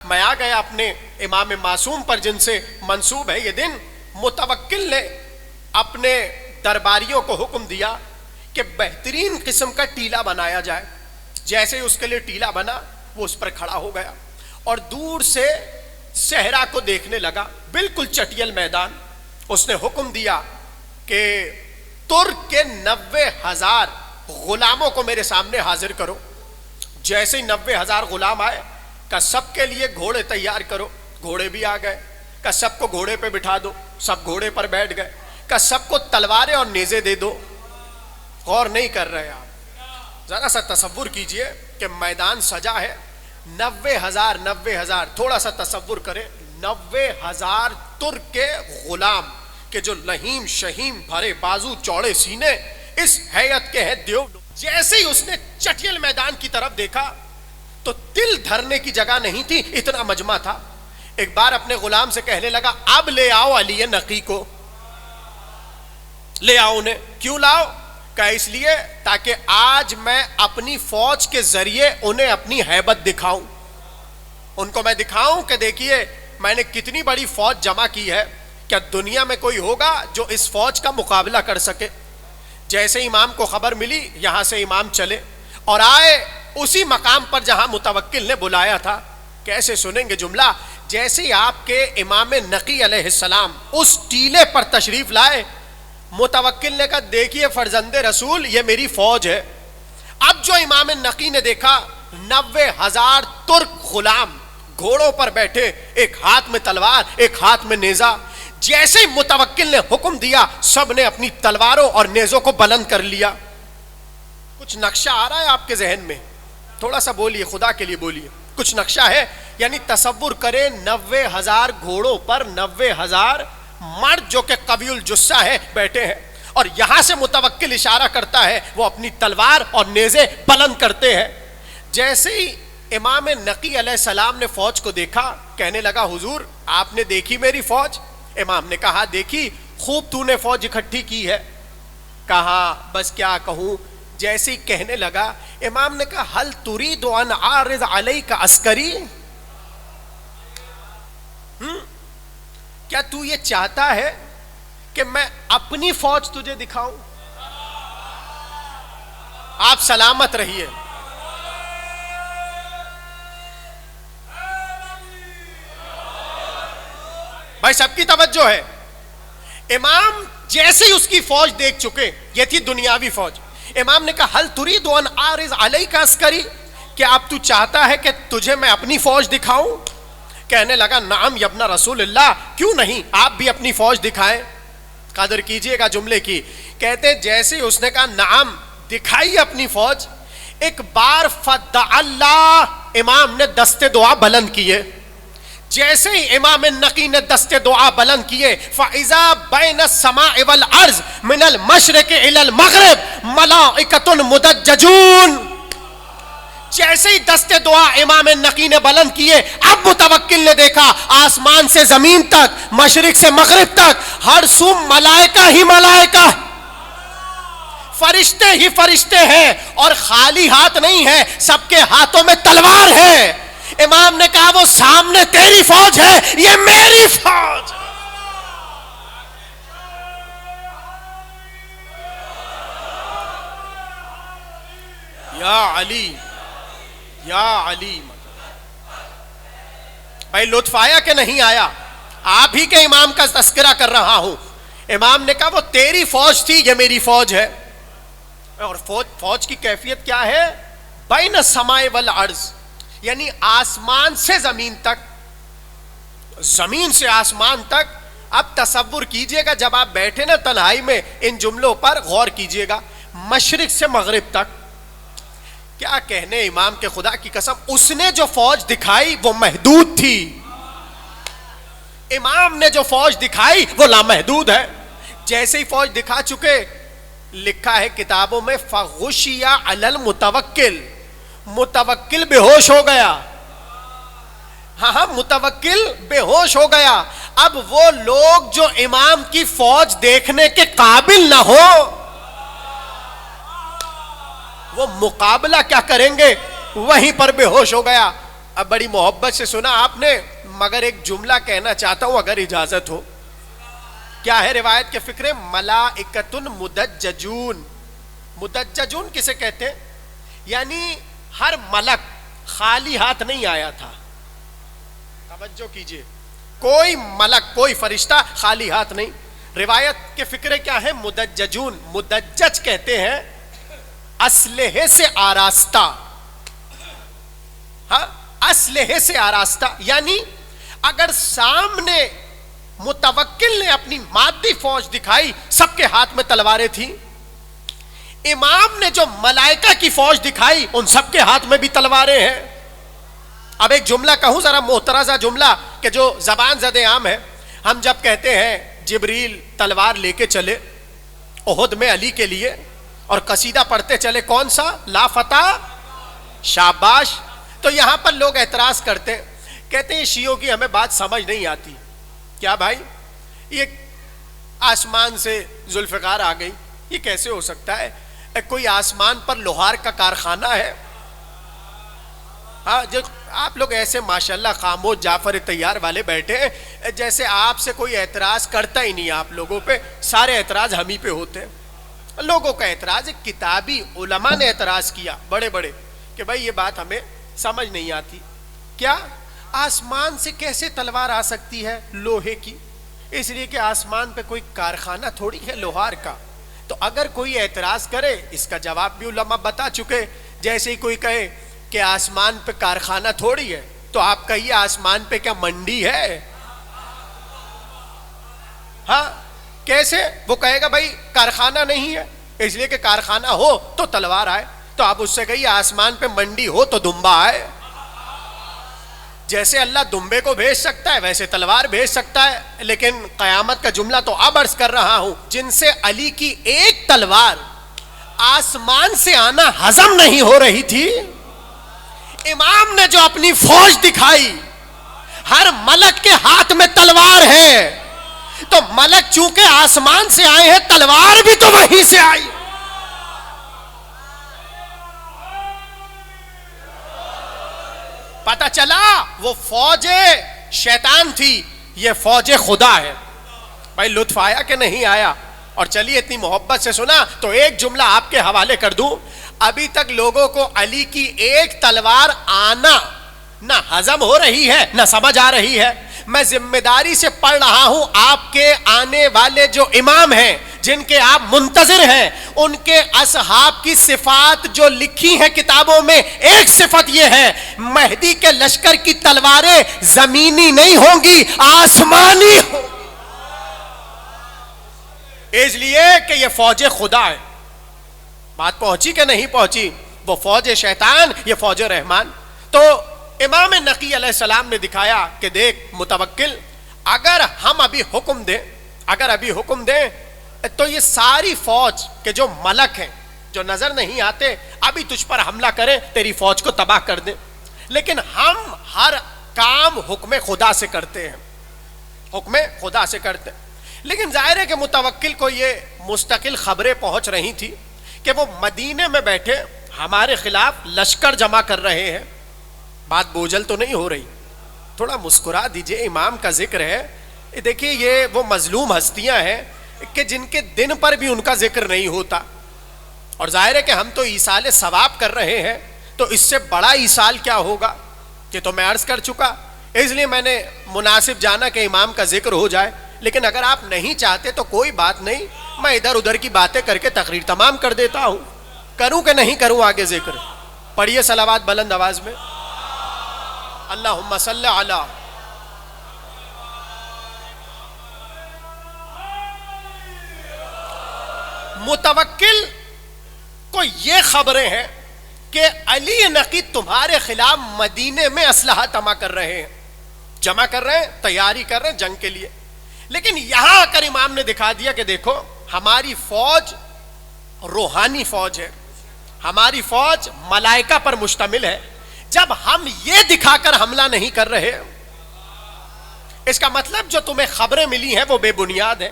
میں آ گیا اپنے امام معصوم پر جن سے منسوب ہے یہ دن. متوکل نے اپنے درباریوں کو حکم دیا کہ بہترین قسم کا ٹیلا بنایا جائے. جیسے ہی اس کے لیے ٹیلا بنا وہ اس پر کھڑا ہو گیا اور دور سے صحرا کو دیکھنے لگا, بالکل چٹیل میدان. اس نے حکم دیا کہ ترک کے 90,000 غلاموں کو میرے سامنے حاضر کرو. جیسے ہی 90,000 غلام آئے کہ سب کے لیے گھوڑے تیار کرو. گھوڑے بھی آ گئے کہ سب کو گھوڑے پہ بٹھا دو. سب گھوڑے پر بیٹھ گئے کہ سب کو تلواریں اور نیزے دے دو. غور نہیں کر رہے آپ, ذرا سا تصور کیجئے کہ میدان سجا ہے, 90,000 تھوڑا سا تصور کریں, 90,000 ترک کے غلام کہ جو لہیم شہیم بھرے بازو چوڑے سینے اس ہیئت کے ہیں دیو. جیسے ہی اس نے چٹیل میدان کی طرف دیکھا تو دل دھرنے کی جگہ نہیں تھی, اتنا مجمع تھا. ایک بار اپنے غلام سے کہنے لگا اب لے آؤ علی نقی کو, لے آؤ انہیں. کیوں لاؤ؟ کہ اس لیے تاکہ آج میں اپنی فوج کے ذریعے انہیں اپنی ہیبت دکھاؤں. ان کو میں دکھاؤں کہ دیکھیے میں نے کتنی بڑی فوج جمع کی ہے, کیا دنیا میں کوئی ہوگا جو اس فوج کا مقابلہ کر سکے. جیسے امام کو خبر ملی یہاں سے امام چلے اور آئے اسی مقام پر جہاں متوکل نے بلایا تھا. کیسے سنیں گے جملہ, جیسے ہی آپ کے امام نقی علیہ السلام اس ٹیلے پر تشریف لائے, متوکل نے کہا دیکھیے فرزند رسول یہ میری فوج ہے. اب جو امام نقی نے دیکھا 90,000 ترک غلام گھوڑوں پر بیٹھے, ایک ہاتھ میں تلوار ایک ہاتھ میں نیزہ. جیسے ہی متوکل نے حکم دیا سب نے اپنی تلواروں اور نیزوں کو بلند کر لیا. کچھ نقشہ آ رہا ہے آپ کے ذہن میں؟ تھوڑا سا بولیے, خدا کے لیے بولیے. کچھ نقشہ ہے؟ یعنی تصور کریں 90,000 گھوڑوں پر 90,000 مرد جو کہ قوی الجثہ ہے بیٹھے ہیں, اور یہاں سے متوکل اشارہ کرتا ہے وہ اپنی تلوار اور نیزے بلند کرتے ہیں. جیسے ہی امام نقی علیہ السلام نے فوج کو دیکھا کہنے لگا حضور آپ نے دیکھی میری فوج؟ امام نے کہا دیکھی, خوب تو نے فوج اکٹھی کی ہے. کہا بس کیا کہوں. جیسے ہی کہنے لگا امام نے کہا ہل تريد ان اعرض عليك عسکری, کیا تو یہ چاہتا ہے کہ میں اپنی فوج تجھے دکھاؤں؟ آپ سلامت رہیے. بھائی سب کی توجہ ہے. امام جیسے ہی اس کی فوج دیکھ چکے, یہ تھی دنیاوی فوج, امام نے کہا ہل تريد ان اعرض عليك عسکری, کیا اب تو چاہتا ہے کہ تجھے میں اپنی فوج دکھاؤں؟ کہنے لگا نعم یا ابن رسول اللہ, کیوں نہیں, آپ بھی اپنی فوج دکھائیں. قدر کیجئے گا جملے کی. کہتے جیسے ہی اس نے کہا نعم دکھائی اپنی فوج, ایک بار فدع اللہ, امام نے دستے دعا بلند کیے. جیسے ہی امام نقی نے دستے دعا بلند کیے فَإِذَا بَيْنَ السَّمَاءِ وَالْأَرْضِ مِنَ الْمَشْرِقِ إِلَى الْمَغْرِبِ مَلَائِكَةٌ مُدَجَّجُونَ. جیسے ہی دستے دعا امام نقی نے بلند کیے, اب متوکل نے دیکھا آسمان سے زمین تک, مشرق سے مغرب تک ہر سو ملائکہ ہی ملائکہ, فرشتے ہی فرشتے ہیں, اور خالی ہاتھ نہیں ہے, سب کے ہاتھوں میں تلوار ہے. امام نے کہا وہ سامنے تیری فوج ہے, یہ میری فوج. یا علی یا علی. بھائی لطف آیا کہ نہیں آیا؟ آپ ہی کے امام کا تذکرہ کر رہا ہوں. امام نے کہا وہ تیری فوج تھی, یہ میری فوج ہے. اور فوج کی کیفیت کیا ہے؟ بین السماء والارض, یعنی آسمان سے زمین تک, زمین سے آسمان تک. اب تصور کیجئے گا جب آپ بیٹھے نا تنہائی میں, ان جملوں پر غور کیجئے گا, مشرق سے مغرب تک. کیا کہنے امام کے, خدا کی قسم اس نے جو فوج دکھائی وہ محدود تھی, امام نے جو فوج دکھائی وہ لامحدود ہے. جیسے ہی فوج دکھا چکے, لکھا ہے کتابوں میں فغشی علی المتوکل, متوکل بے ہوش ہو گیا. ہاں متوکل بے ہوش ہو گیا. اب وہ لوگ جو امام کی فوج دیکھنے کے قابل نہ ہو وہ مقابلہ کیا کریں گے, وہیں پر بے ہوش ہو گیا. اب بڑی محبت سے سنا آپ نے، مگر ایک جملہ کہنا چاہتا ہوں اگر اجازت ہو. کیا ہے روایت کے فکرے؟ ملائکۃ مدججون. مدججون کسے کہتے ہیں؟ یعنی ہر ملک خالی ہاتھ نہیں آیا تھا. توجہ کیجئے، کوئی ملک، کوئی فرشتہ خالی ہاتھ نہیں. روایت کے فکرے کیا ہے؟ مدججون. مدجج کہتے ہیں اسلحے سے آراستہ. ہاں، اسلحے سے آراستہ، یعنی اگر سامنے متوکل نے اپنی مادی فوج دکھائی، سب کے ہاتھ میں تلواریں تھیں. امام نے جو ملائکہ کی فوج دکھائی، ان سب کے ہاتھ میں بھی تلواریں ہیں. اب ایک جملہ کہوں ذرا محترزہ جملہ کہ جو زبان زد عام ہے. ہم جب کہتے ہیں جبریل تلوار لے کے چلے احد میں علی کے لیے، اور قصیدہ پڑھتے چلے کون سا؟ لا فتح شاباش. تو یہاں پر لوگ اعتراض کرتے، کہتے ہیں شیعوں کی ہمیں بات سمجھ نہیں آتی. کیا بھائی، یہ آسمان سے ذوالفقار آ گئی، یہ کیسے ہو سکتا ہے؟ کوئی آسمان پر لوہار کا کارخانہ ہے؟ ہاں، جو آپ لوگ ایسے ماشاءاللہ خاموش جعفر طیار والے بیٹھے ہیں، جیسے آپ سے کوئی اعتراض کرتا ہی نہیں. آپ لوگوں پہ سارے اعتراض ہم ہی پہ ہوتے ہیں. لوگوں کا اعتراض ہے، کتابی علماء نے اعتراض کیا بڑے بڑے کہ بھائی یہ بات ہمیں سمجھ نہیں آتی. کیا آسمان سے کیسے تلوار آ سکتی ہے لوہے کی؟ اس لیے کہ آسمان پہ کوئی کارخانہ تھوڑی ہے لوہار کا. تو اگر کوئی اعتراض کرے، اس کا جواب بھی علماء بتا چکے. جیسے ہی کوئی کہے کہ آسمان پہ کارخانہ تھوڑی ہے، تو آپ کہیے آسمان پہ کیا منڈی ہے؟ ہاں، کیسے؟ وہ کہے گا بھائی کارخانہ نہیں ہے، اس لیے کہ کارخانہ ہو تو تلوار آئے. تو آپ اس سے کہیے آسمان پہ منڈی ہو تو دمبا آئے. جیسے اللہ دمبے کو بھیج سکتا ہے ویسے تلوار بھیج سکتا ہے. لیکن قیامت کا جملہ تو اب عرض کر رہا ہوں، جن سے علی کی ایک تلوار آسمان سے آنا ہضم نہیں ہو رہی تھی، امام نے جو اپنی فوج دکھائی، ہر ملک کے ہاتھ میں تلوار ہے. تو ملک چونکہ آسمان سے آئے ہیں، تلوار بھی تو وہیں سے آئی. پتہ چلا وہ فوج شیطان تھی، یہ فوج خدا ہے. بھائی لطف آیا کہ نہیں آیا؟ اور چلیے اتنی محبت سے سنا تو ایک جملہ آپ کے حوالے کر دوں. ابھی تک لوگوں کو علی کی ایک تلوار آنا نہ ہضم ہو رہی ہے نہ سمجھ آ رہی ہے. میں ذمہ داری سے پڑھ رہا ہوں، آپ کے آنے والے جو امام ہیں جن کے آپ منتظر ہیں، ان کے اصحاب کی صفات جو لکھی ہیں کتابوں میں، ایک صفت یہ ہے، مہدی کے لشکر کی تلواریں زمینی نہیں ہوں گی، آسمانی ہوں. اس لیے کہ یہ فوج خدا ہے. بات پہنچی کہ نہیں پہنچی؟ وہ فوج شیطان، یہ فوج رحمان. تو امام نقی علیہ السلام نے دکھایا کہ دیکھ متوکل، اگر ہم ابھی حکم دیں تو یہ ساری فوج کے جو ملک ہیں جو نظر نہیں آتے ابھی تجھ پر حملہ کریں، تیری فوج کو تباہ کر دیں. لیکن ہم ہر کام حکم خدا سے کرتے ہیں، حکم خدا سے کرتے ہیں. لیکن ظاہر ہے کہ متوکل کو یہ مستقل خبریں پہنچ رہی تھی کہ وہ مدینے میں بیٹھے ہمارے خلاف لشکر جمع کر رہے ہیں. بات بوجھل تو نہیں ہو رہی؟ تھوڑا مسکرا دیجئے، امام کا ذکر ہے. دیکھیے یہ وہ مظلوم ہستیاں ہیں کہ جن کے دن پر بھی ان کا ذکر نہیں ہوتا. اور ظاہر ہے کہ ہم تو ایصال ثواب کر رہے ہیں، تو اس سے بڑا ایصال کیا ہوگا؟ یہ تو میں عرض کر چکا. اس لیے میں نے مناسب جانا کہ امام کا ذکر ہو جائے. لیکن اگر آپ نہیں چاہتے تو کوئی بات نہیں، میں ادھر ادھر کی باتیں کر کے تقریر تمام کر دیتا ہوں. کروں کہ نہیں کروں آگے ذکر؟ پڑھیے صلوات بلند آواز میں. اللہم صلی علی. متوکل کو یہ خبریں ہیں کہ علی نقی تمہارے خلاف مدینے میں اسلحہ جمع کر رہے ہیں، تیاری کر رہے ہیں جنگ کے لیے. لیکن یہاں آ کر امام نے دکھا دیا کہ دیکھو ہماری فوج روحانی فوج ہے، ہماری فوج ملائکہ پر مشتمل ہے. جب ہم یہ دکھا کر حملہ نہیں کر رہے، اس کا مطلب جو تمہیں خبریں ملی ہیں وہ بے بنیاد ہیں.